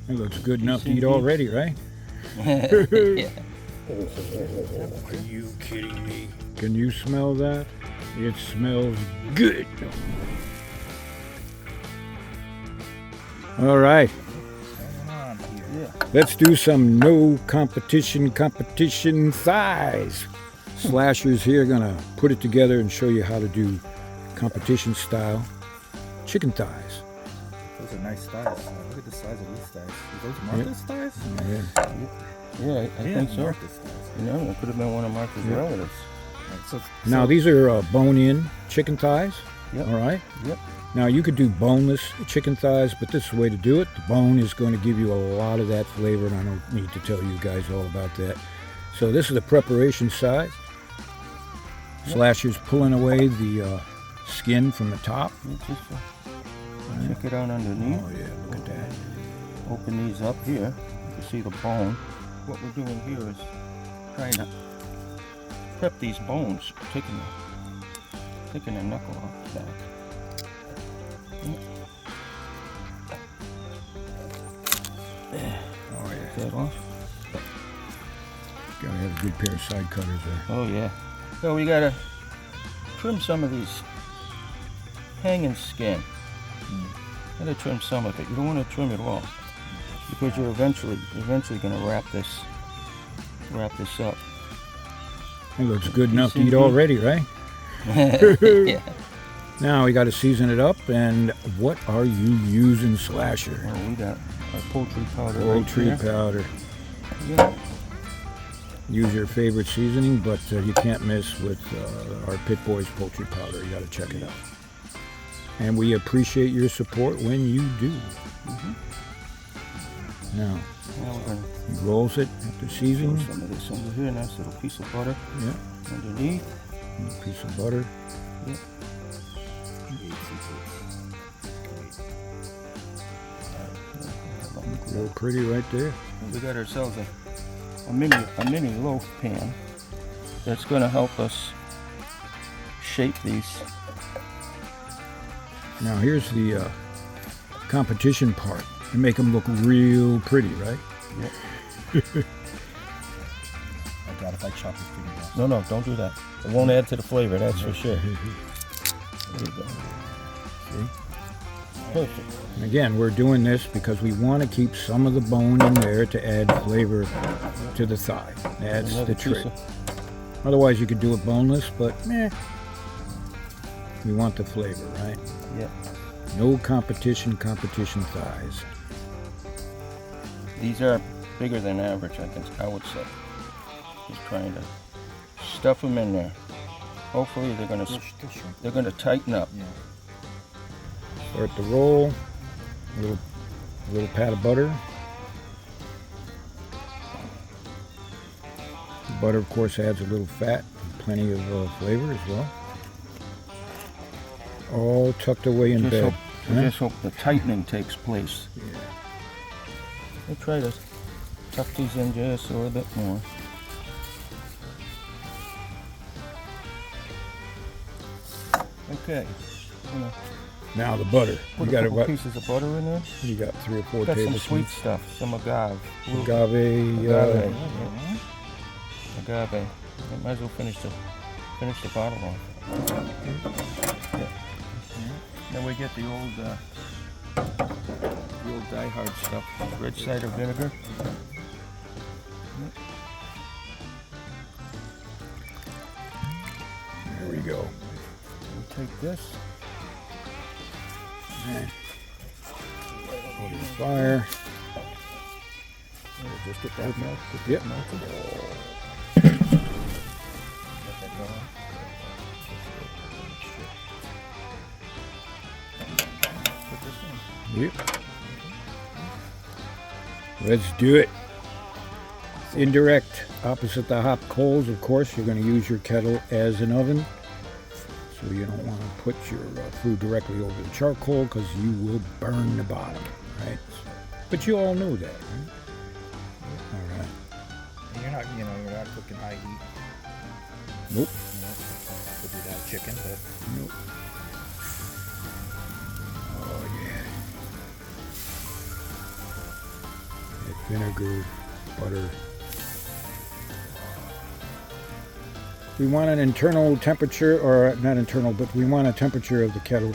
It looks good enough to eat already, right? Yeah. Are you kidding me? Can you smell that? It smells good. All right. Yeah. Let's do some no competition thighs. Slashers here gonna put it together and show you how to do competition style chicken thighs. Those are nice thighs. Look at the size of these thighs. Are those Martha's thighs? Yeah. Yeah, I think so. Martha's thighs. You know, it could have been one of Martha's relatives. Right, so Now these are bone-in chicken thighs. Yep. All right. Yep. Now you could do boneless chicken thighs, but this is the way to do it. The bone is going to give you a lot of that flavor, and I don't need to tell you guys all about that. So this is the preparation side. Slashers pulling away the skin from the top. Just check it out underneath. Oh yeah, look at that. Open these up here. You can see the bone. What we're doing here is trying to prep these bones, taking the knuckle off the back. Oh yeah. That off. Gotta have a good pair of side cutters there. Oh yeah. So we gotta trim some of these hanging skin. Gotta trim some of it. You don't want to trim it all because you're eventually gonna wrap this up. It looks good enough to see eat here? already, right? Yeah. Now we got to season it up. And what are you using, Slasher? Well, we got our poultry powder. Poultry right here. powder. Yeah. Use your favorite seasoning, but you can't miss with our Pit Boys poultry powder. You got to check it out. And we appreciate your support when you do. Now, Now we're gonna he rolls it after seasoning. throw some of this under here. Nice little piece of butter Yeah, underneath. and a piece of butter. Yeah. Look real pretty right there. We got ourselves a mini loaf pan that's going to help us shape these. Now here's the competition part. To make them look real pretty, right? Yep. I doubt if I chop your finger off. No, don't do that. It won't add to the flavor, that's for sure. There you go. See? Perfect. And again, we're doing this because we want to keep some of the bone in there to add flavor to the thigh. That's Another the trick. piece of- Otherwise, you could do it boneless, but we want the flavor, right? Yep. No competition thighs. These are bigger than average, I would say. Just trying to stuff them in there. Hopefully they're gonna tighten up. Yeah. Start the roll. A little pat of butter. Butter, of course, adds a little fat and plenty of flavor as well. All tucked away in bed. Just hope the tightening takes place. Yeah. We'll try to tuck these in just a little bit more. Okay. Now the butter. Put You got a couple what? pieces of butter in there. You got 3 or 4 Got some tablespoons. sweet stuff, some agave. Agave. Agave. I might as well finish the bottle off. Yeah. Then we get the old Die Hard stuff, red cider vinegar. There we go. We take this. Put it in the fire. Just get that milk. Yep. Yep. Let's do it. Indirect, opposite the hot coals, of course, you're going to use your kettle as an oven. So you don't want to put your food directly over the charcoal because you will burn the bottom, right? But you all know that, right? All right. And you're not cooking high heat. Nope. Could do that chicken, but Nope. Oh yeah. Like vinegar, butter. We want an internal temperature, or not internal, but we want a temperature of the kettle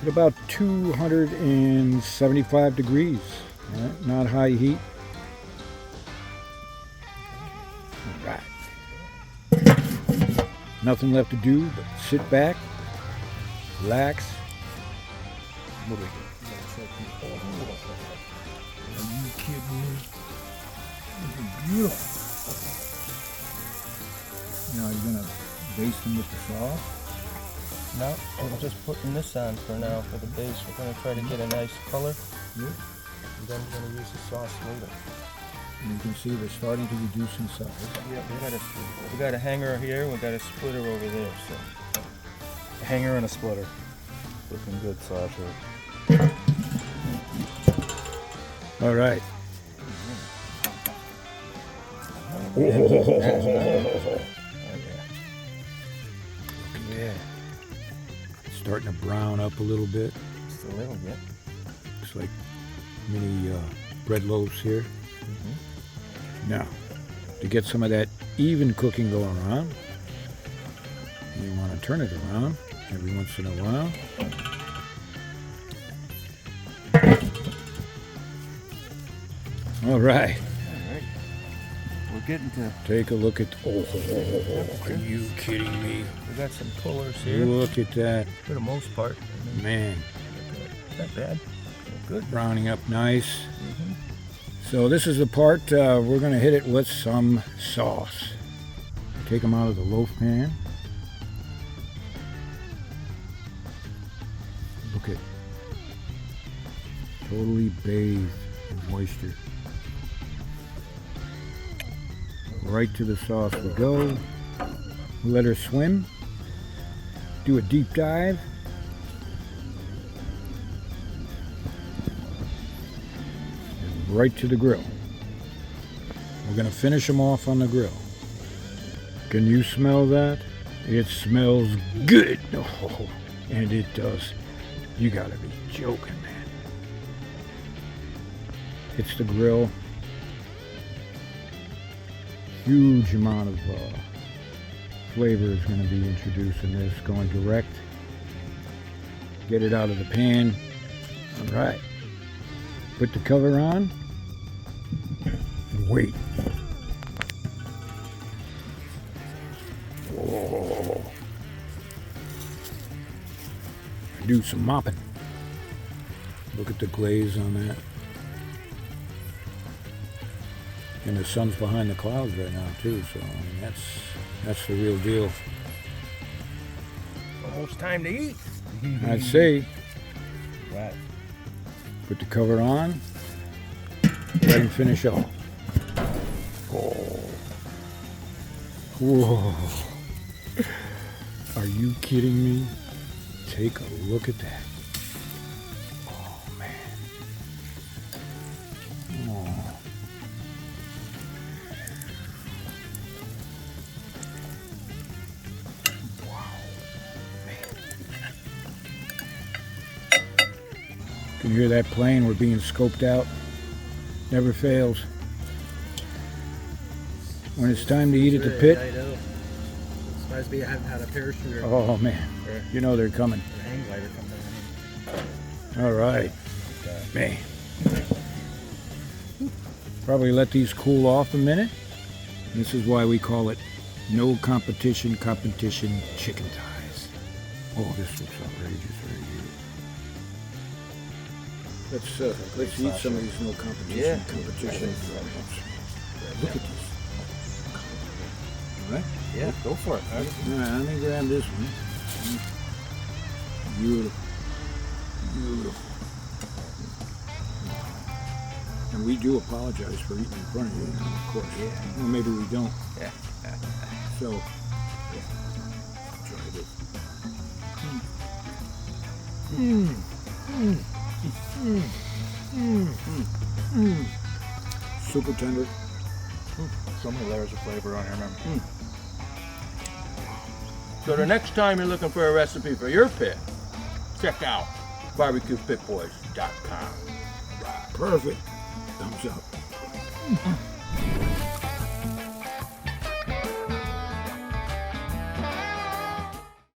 at about 275 degrees. Right? Not high heat. All right. Nothing left to do but sit back, relax. What do we do? Are you kidding me? This is beautiful. Now you're gonna baste them with the sauce. No, we're just putting this on for now for the base. We're going to try to get a nice color. Yeah. And then we're going to use the sauce later. And you can see they're starting to reduce in size. Yeah, we got a hanger here. We got a splitter over there. So A hanger and a splitter. Looking good, Sasha. All right. Yeah. Starting to brown up a little bit. just a little bit. Looks like mini bread loaves here. Now, to get some of that even cooking going on, you want to turn it around every once in a while. All right. We're getting to. Take a look at. Oh, are you kidding me? We got some pullers here Look at that, for the most part. man. Not bad. Good. Browning up nice. So this is the part we're going to hit it with some sauce. Take them out of the loaf pan. Look at, totally bathed in moisture. Right to the sauce we go. Let her swim. Do a deep dive. And right to the grill. We're going to finish them off on the grill. Can you smell that? It smells good. Oh, and it does. You gotta be joking, man. It's the grill. Huge amount of flavor is going to be introduced in this, going direct. Get it out of the pan. All right. Put the cover on and wait. Whoa. Do some mopping. Look at the glaze on that. And the sun's behind the clouds right now too, so I mean, that's the real deal. Almost time to eat. I'd say Right. put the cover on, let him finish off. Oh. Whoa. Are you kidding me? Take a look at that. Oh man. Oh. You can hear that plane. We're being scoped out. Never fails. When it's time to eat at the pit. I know. Surprised me I haven't had a parachuter Oh man, you know they're coming. or hang glider come down. All right, man. Probably let these cool off a minute. This is why we call it no competition chicken thighs. Oh, this looks outrageous right here. Let's eat some of these no competition competition. Look at this. All right. Yeah, go for it. All right, let me grab this one. Beautiful. Beautiful. And we do apologize for eating in front of you, of course. Yeah. Well, maybe we don't. Yeah. So, try this. Super tender. So many layers of flavor on here, man. So the next time you're looking for a recipe for your pit, check out BBQPitBoys.com. Perfect. Thumbs up. on.